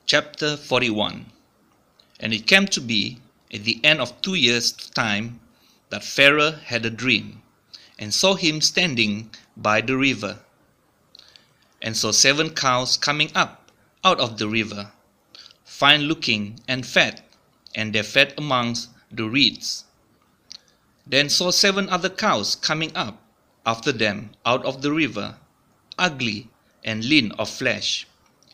Chapter 41. And it came to be at the end of 2 years' time that Pharaoh had a dream, and saw him standing by the river, and saw 7 cows coming up out of the river, fine looking and fat, and they fed amongst the reeds. Then saw 7 other cows coming up after them out of the river, ugly and lean of flesh,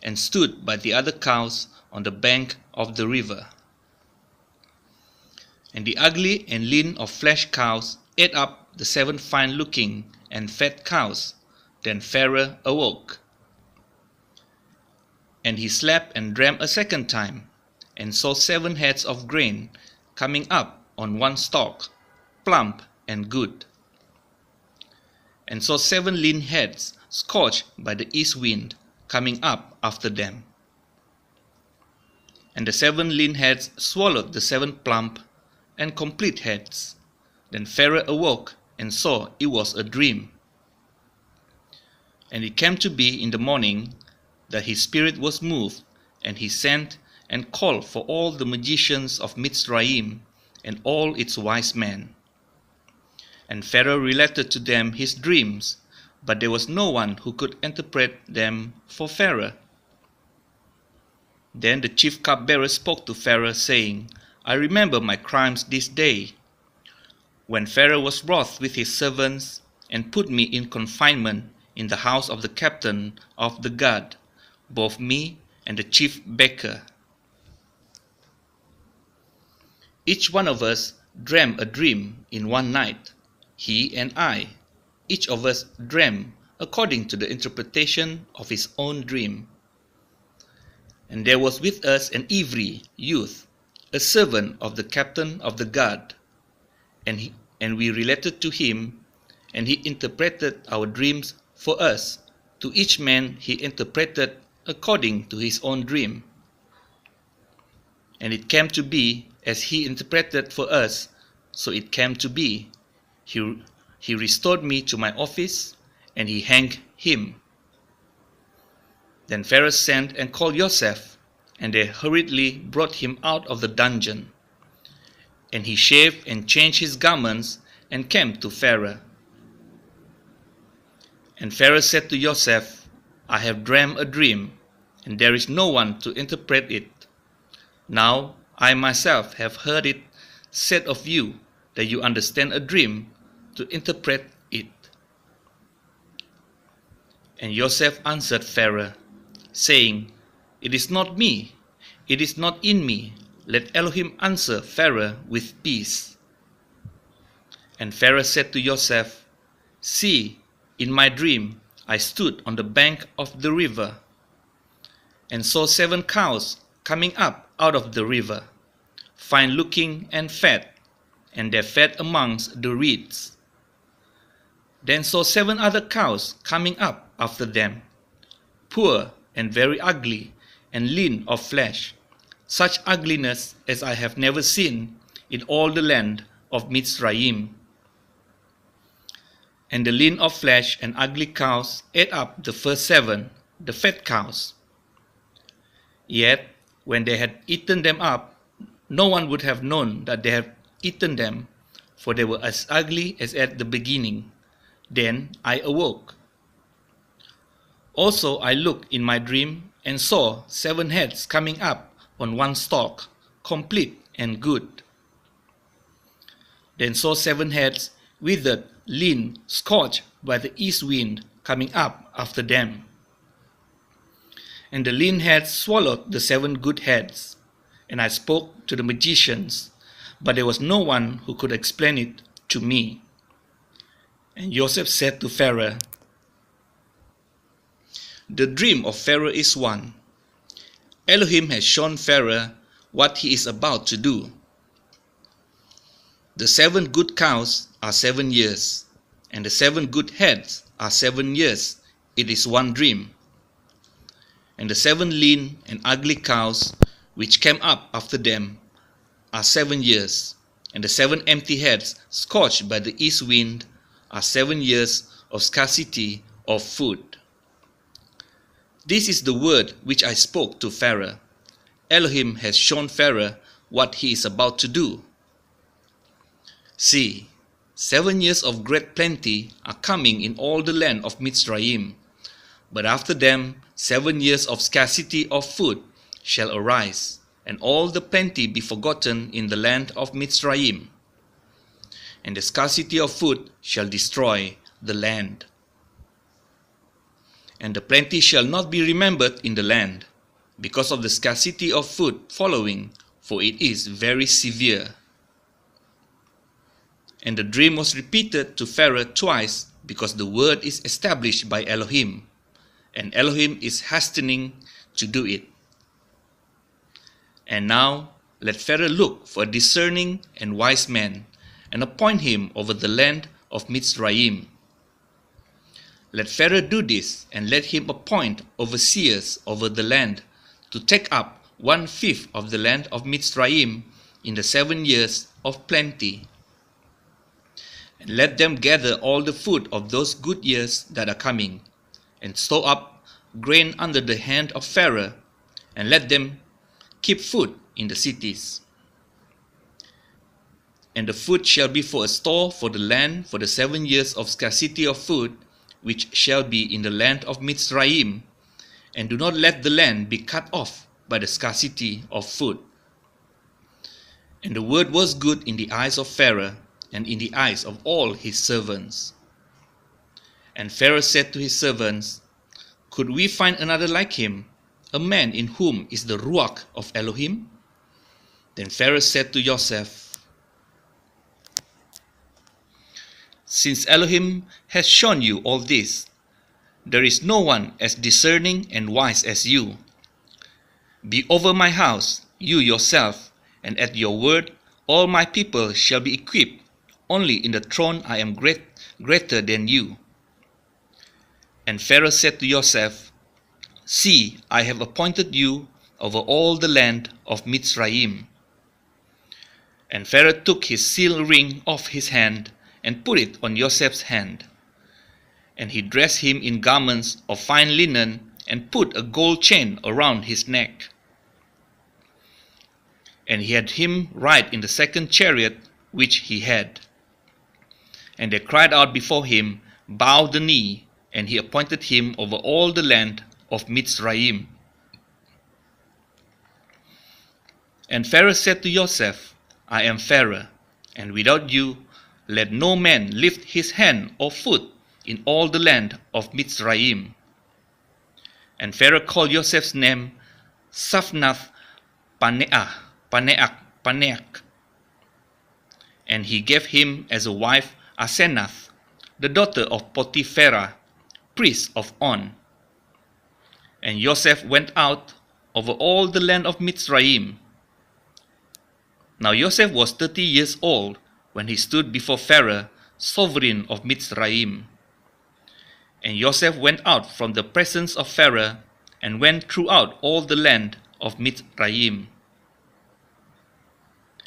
and stood by the other cows on the bank of the river. And the ugly and lean of flesh cows ate up the 7 fine looking and fat cows. Then Pharaoh awoke. And he slept and dreamed a second time, and saw 7 heads of grain coming up on one stalk, plump and good. And saw 7 lean heads scorched by the east wind coming up after them. And the 7 lean heads swallowed the 7 plump and complete heads. Then Pharaoh awoke and saw it was a dream. And it came to be in the morning that his spirit was moved, and he sent and called for all the magicians of Mitzrayim and all its wise men. And Pharaoh related to them his dreams, but there was no one who could interpret them for Pharaoh. Then the chief cupbearer spoke to Pharaoh, saying, I remember my crimes this day, when Pharaoh was wroth with his servants, and put me in confinement in the house of the captain of the guard, both me and the chief baker. Each one of us dreamed a dream in one night, he and I. Each of us dreamed according to the interpretation of his own dream. And there was with us an Ivri youth, a servant of the captain of the guard, and we related to him, and he interpreted our dreams for us. To each man he interpreted according to his own dream. And it came to be as he interpreted for us, so it came to be. He restored me to my office, and he hanged him. Then Pharaoh sent and called Joseph, and they hurriedly brought him out of the dungeon. And he shaved and changed his garments, and came to Pharaoh. And Pharaoh said to Joseph, I have dreamed a dream, and there is no one to interpret it. Now I myself have heard it said of you, that you understand a dream to interpret it. And Joseph answered Pharaoh, saying, It is not me, it is not in me. Let Elohim answer Pharaoh with peace. And Pharaoh said to Joseph, See, in my dream I stood on the bank of the river, and saw 7 cows coming up out of the river, fine looking and fat, and they fed amongst the reeds. Then saw 7 other cows coming up after them, poor and very ugly, and lean of flesh, such ugliness as I have never seen in all the land of Mitzrayim. And the lean of flesh and ugly cows ate up the first 7, the fat cows. Yet when they had eaten them up, no one would have known that they had eaten them, for they were as ugly as at the beginning. Then I awoke. Also I looked in my dream, and saw 7 heads coming up on one stalk, complete and good. Then saw 7 heads withered, lean, scorched by the east wind coming up after them. And the lean heads swallowed the 7 good heads. And I spoke to the magicians, but there was no one who could explain it to me. And Joseph said to Pharaoh, The dream of Pharaoh is one. Elohim has shown Pharaoh what he is about to do. The 7 good cows are 7 years, and the 7 good heads are 7 years. It is one dream. And the 7 lean and ugly cows which came up after them are 7 years, and the 7 empty heads scorched by the east wind are 7 years of scarcity of food. This is the word which I spoke to Pharaoh, Elohim has shown Pharaoh what he is about to do. See, 7 years of great plenty are coming in all the land of Mitzrayim, but after them 7 years of scarcity of food shall arise, and all the plenty be forgotten in the land of Mitzrayim. And the scarcity of food shall destroy the land. And the plenty shall not be remembered in the land, because of the scarcity of food following, for it is very severe. And the dream was repeated to Pharaoh twice, because the word is established by Elohim, and Elohim is hastening to do it. And now let Pharaoh look for a discerning and wise man, and appoint him over the land of Mitzrayim. Let Pharaoh do this, and let him appoint overseers over the land, to take up 1/5 of the land of Mitzrayim in the 7 years of plenty. And let them gather all the food of those good years that are coming, and store up grain under the hand of Pharaoh, and let them keep food in the cities. And the food shall be for a store for the land for the 7 years of scarcity of food, which shall be in the land of Mitzrayim, and do not let the land be cut off by the scarcity of food. And the word was good in the eyes of Pharaoh, and in the eyes of all his servants. And Pharaoh said to his servants, Could we find another like him, a man in whom is the Ruach of Elohim? Then Pharaoh said to Joseph, Since Elohim has shown you all this, there is no one as discerning and wise as you. Be over my house, you yourself, and at your word all my people shall be equipped. Only in the throne I am greater than you. And Pharaoh said to Joseph, See, I have appointed you over all the land of Mitzrayim. And Pharaoh took his seal ring off his hand, and put it on Joseph's hand. And he dressed him in garments of fine linen, and put a gold chain around his neck. And he had him ride in the second chariot which he had. And they cried out before him, Bow the knee, and he appointed him over all the land of Mitzrayim. And Pharaoh said to Joseph, I am Pharaoh, and without you let no man lift his hand or foot in all the land of Mitzrayim. And Pharaoh called Joseph's name Saphnath Paneach. And he gave him as a wife Asenath, the daughter of Potipharah, priest of On. And Joseph went out over all the land of Mitzrayim. Now Joseph was 30 years old when he stood before Pharaoh, sovereign of Mitzrayim. And Joseph went out from the presence of Pharaoh, and went throughout all the land of Mitzrayim.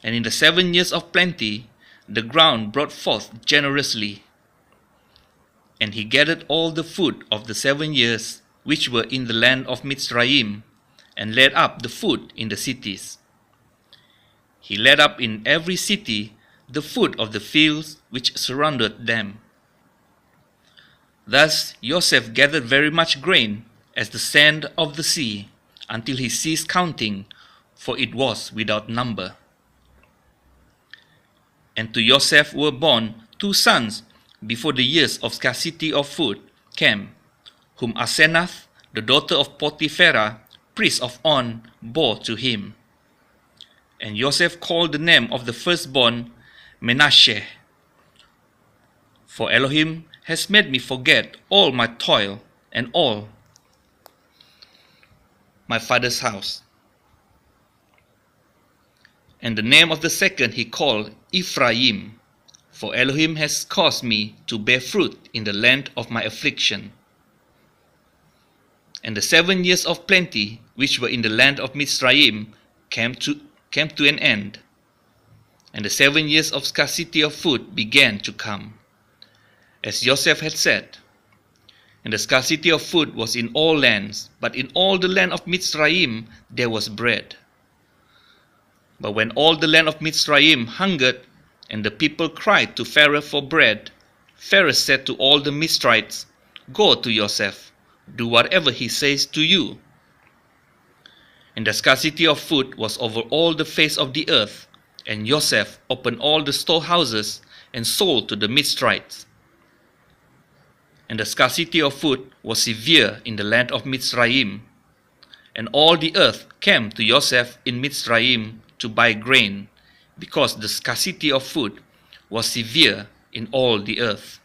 And in the 7 years of plenty, the ground brought forth generously. And he gathered all the food of the 7 years which were in the land of Mitzrayim, and laid up the food in the cities. He laid up in every city the food of the fields which surrounded them. Thus Joseph gathered very much grain, as the sand of the sea, until he ceased counting, for it was without number. And to Joseph were born 2 sons before the years of scarcity of food came, whom Asenath, the daughter of Potipharah, priest of On, bore to him. And Joseph called the name of the firstborn Menashe, for Elohim has made me forget all my toil and all my father's house. And the name of the second he called Ephraim, for Elohim has caused me to bear fruit in the land of my affliction. And the 7 years of plenty which were in the land of Mitzrayim came to an end, and the 7 years of scarcity of food began to come, as Joseph had said. And the scarcity of food was in all lands, but in all the land of Mitzrayim there was bread. But when all the land of Mitzrayim hungered, and the people cried to Pharaoh for bread, Pharaoh said to all the Mizrahites, "Go to Joseph, do whatever he says to you." And the scarcity of food was over all the face of the earth, and Joseph opened all the storehouses and sold to the Mizrahites. And the scarcity of food was severe in the land of Mitzrayim, and all the earth came to Joseph in Mitzrayim to buy grain, because the scarcity of food was severe in all the earth.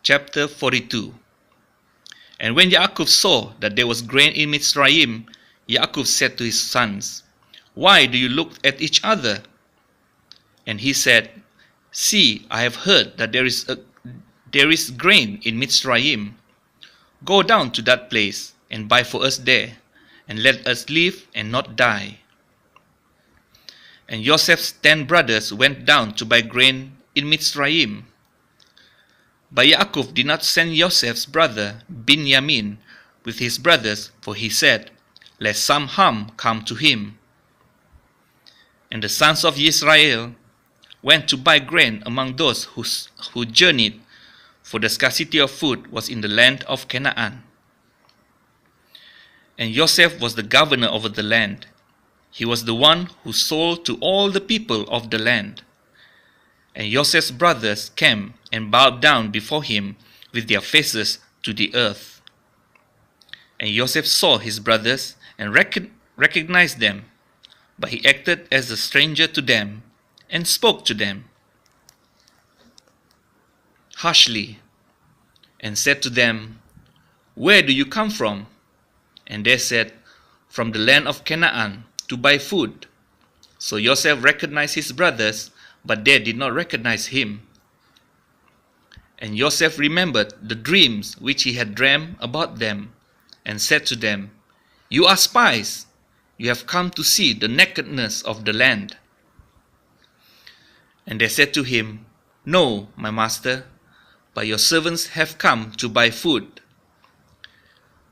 Chapter 42. And when Yaakov saw that there was grain in Mitzrayim, Yaakov said to his sons, "Why do you look at each other?" And he said, "See, I have heard that there is grain in Mitzrayim. Go down to that place and buy for us there, and let us live and not die." And Joseph's 10 brothers went down to buy grain in Mitzrayim. But Yaakov did not send Joseph's brother Binyamin with his brothers, for he said, "Lest some harm come to him." And the sons of Israel went to buy grain among those who journeyed, for the scarcity of food was in the land of Canaan. And Joseph was the governor over the land. He was the one who sold to all the people of the land. And Joseph's brothers came and bowed down before him with their faces to the earth. And Joseph saw his brothers and recognized them, but he acted as a stranger to them and spoke to them harshly and said to them, "Where do you come from?" And they said, "From the land of Canaan, to buy food." So Joseph recognized his brothers, but they did not recognize him. And Joseph remembered the dreams which he had dreamed about them, and said to them, "You are spies. You have come to see the nakedness of the land." And they said to him, "No, my master, but your servants have come to buy food.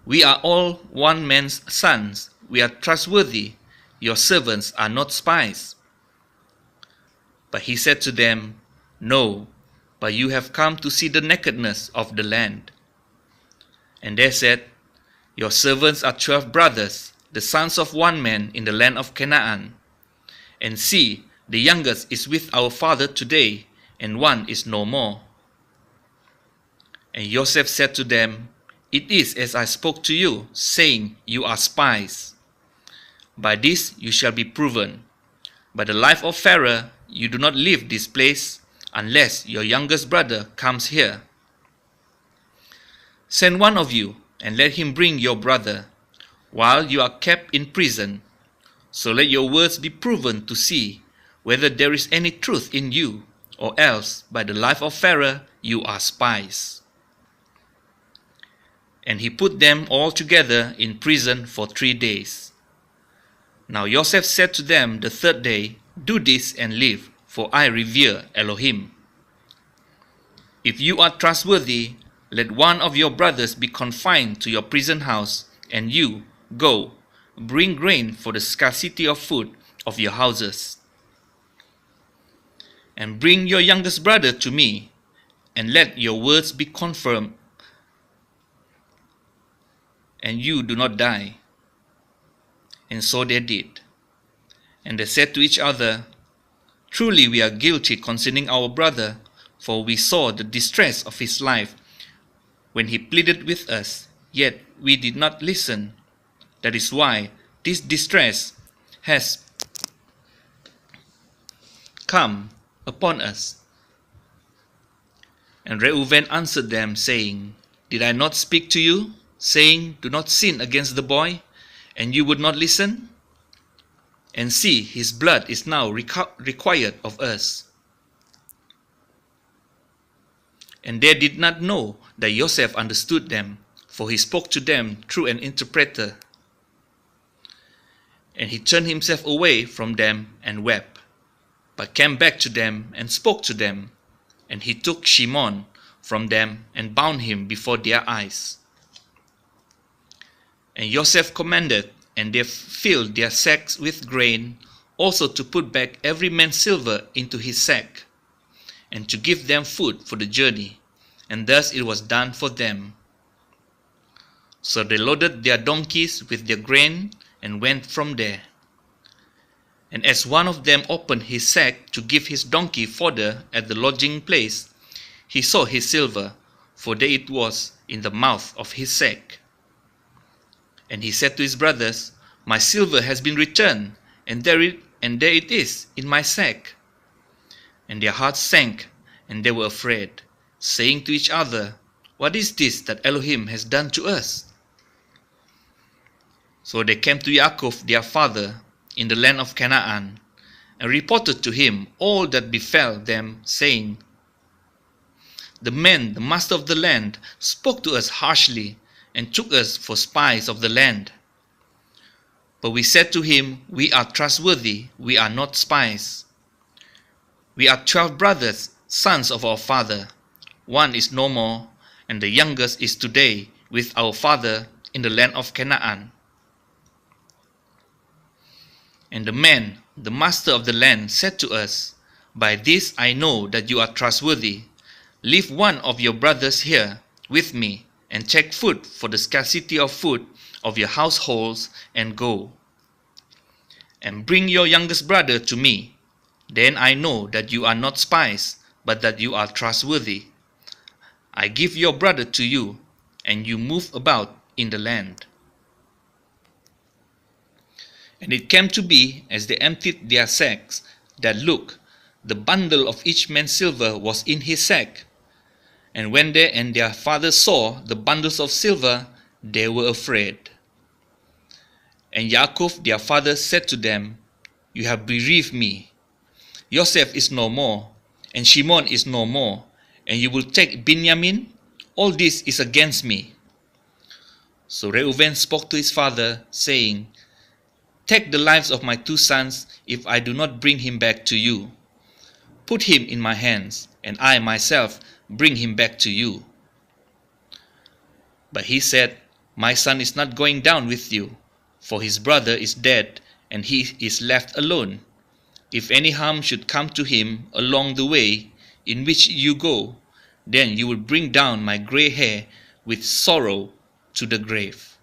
We are all one man's sons. We are trustworthy. Your servants are not spies." But he said to them, "No, but you have come to see the nakedness of the land." And they said, "Your servants are 12 brothers, the sons of one man in the land of Canaan. And see, the youngest is with our father today, and one is no more." And Joseph said to them, "It is as I spoke to you, saying, You are spies. By this you shall be proven. By the life of Pharaoh, you do not leave this place unless your youngest brother comes here. Send one of you and let him bring your brother, while you are kept in prison. So let your words be proven to see whether there is any truth in you, or else by the life of Pharaoh you are spies." And he put them all together in prison for 3 days. Now Joseph said to them the 3rd day, "Do this and live, for I revere Elohim. If you are trustworthy, let one of your brothers be confined to your prison house, and you, go, bring grain for the scarcity of food of your houses. And bring your youngest brother to me, and let your words be confirmed, and you do not die." And so they did. And they said to each other, "Truly we are guilty concerning our brother, for we saw the distress of his life when he pleaded with us, yet we did not listen. That is why this distress has come upon us." And Reuben answered them, saying, "Did I not speak to you, saying, Do not sin against the boy, and you would not listen? And see, his blood is now required of us." And they did not know that Joseph understood them, for he spoke to them through an interpreter. And he turned himself away from them and wept, but came back to them and spoke to them. And he took Shimon from them and bound him before their eyes. And Joseph commanded and they filled their sacks with grain, also to put back every man's silver into his sack, and to give them food for the journey. And thus it was done for them. So they loaded their donkeys with their grain and went from there. And as one of them opened his sack to give his donkey fodder at the lodging place, he saw his silver, for there it was in the mouth of his sack. And he said to his brothers, "My silver has been returned, and there it is in my sack." And their hearts sank, and they were afraid, saying to each other, "What is this that Elohim has done to us?" So they came to Yaakov their father in the land of Canaan, and reported to him all that befell them, saying, "The man, the master of the land, spoke to us harshly, and took us for spies of the land. But we said to him, We are trustworthy, we are not spies. We are 12 brothers, sons of our father. One is no more, and the youngest is today with our father in the land of Canaan." And the man, the master of the land, said to us, "By this I know that you are trustworthy. Leave one of your brothers here with me, and take food for the scarcity of food of your households, and go. And bring your youngest brother to me. Then I know that you are not spies, but that you are trustworthy. I give your brother to you, and you move about in the land." And it came to be, as they emptied their sacks, that look, the bundle of each man's silver was in his sack. And when they and their father saw the bundles of silver, they were afraid. And Yaakov their father said to them, "You have bereaved me. Joseph is no more, and Shimon is no more, and you will take Binyamin? All this is against me." So Reuben spoke to his father, saying, "Take the lives of my 2 sons, if I do not bring him back to you. Put him in my hands, and I myself bring him back to you." But he said, "My son is not going down with you, for his brother is dead, and he is left alone. If any harm should come to him along the way in which you go, then you will bring down my gray hair with sorrow to the grave."